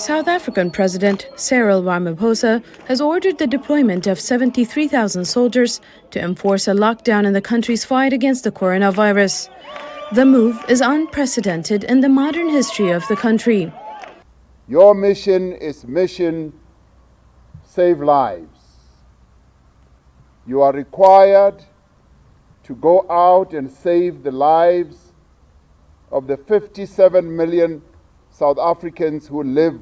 South African President Cyril Ramaphosa has ordered the deployment of 73,000 soldiers to enforce a lockdown in the country's fight against the coronavirus. The move is unprecedented in the modern history of the country. Your mission is mission save lives. You are required to go out and save the lives of the 57 million South Africans who live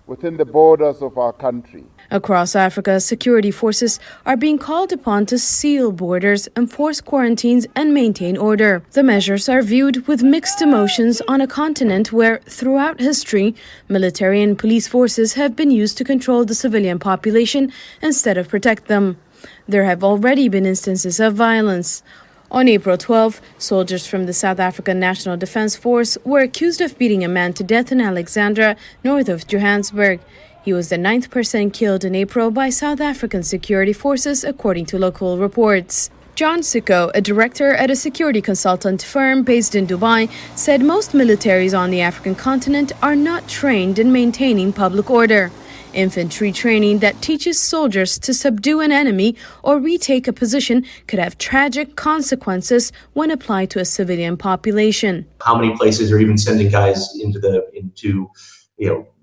within the borders of our country. Across Africa, security forces are being called upon to seal borders, enforce quarantines, and maintain order. The measures are viewed with mixed emotions on a continent where, throughout history, military and police forces have been used to control the civilian population instead of protect them. There have already been instances of violence. On April 12, soldiers from the South African National Defence Force were accused of beating a man to death in Alexandra, north of Johannesburg. He was the 9th person killed in April by South African security forces, according to local reports. John Sicko, a director at a security consultant firm based in Dubai, said most militaries on the African continent are not trained in maintaining public order. Infantry training that teaches soldiers to subdue an enemy or retake a position could have tragic consequences when applied to a civilian population. How many places are even sending guys into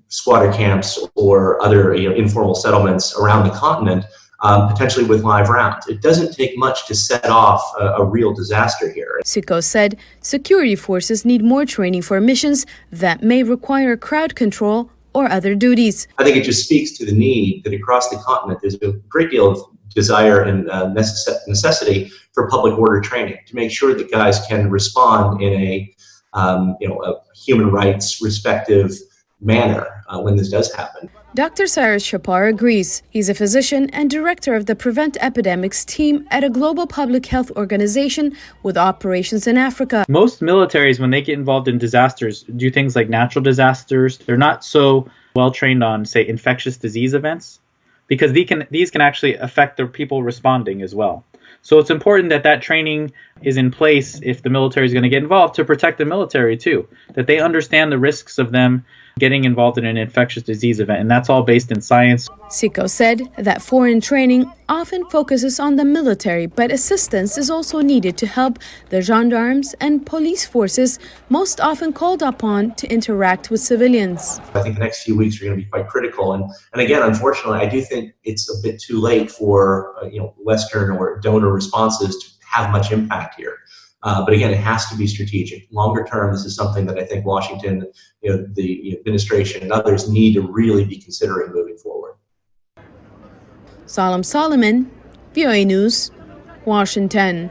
squatter camps or other informal settlements around the continent, potentially with live rounds? It doesn't take much to set off a real disaster here. Sicko said security forces need more training for missions that may require crowd control or other duties. I think it just speaks to the need that across the continent there's a great deal of desire and necessity for public order training to make sure that guys can respond in a human rights respective manner when this does happen. Dr. Cyrus Chapar agrees. He's a physician and director of the Prevent Epidemics team at a global public health organization with operations in Africa. Most militaries, when they get involved in disasters, do things like natural disasters. They're not so well trained on, say, infectious disease events, because these can actually affect the people responding as well. So it's important that that training is in place if the military is going to get involved to protect the military too, that they understand the risks of them getting involved in an infectious disease event, and that's all based in science. Sicko said that foreign training often focuses on the military, but assistance is also needed to help the gendarmes and police forces, most often called upon to interact with civilians. I think the next few weeks are going to be quite critical, and again, unfortunately, I do think it's a bit too late for Western or donor responses to have much impact here. But again, it has to be strategic. Longer term, this is something that I think Washington, the administration and others need to really be considering moving forward. Salem Solomon, VOA News, Washington.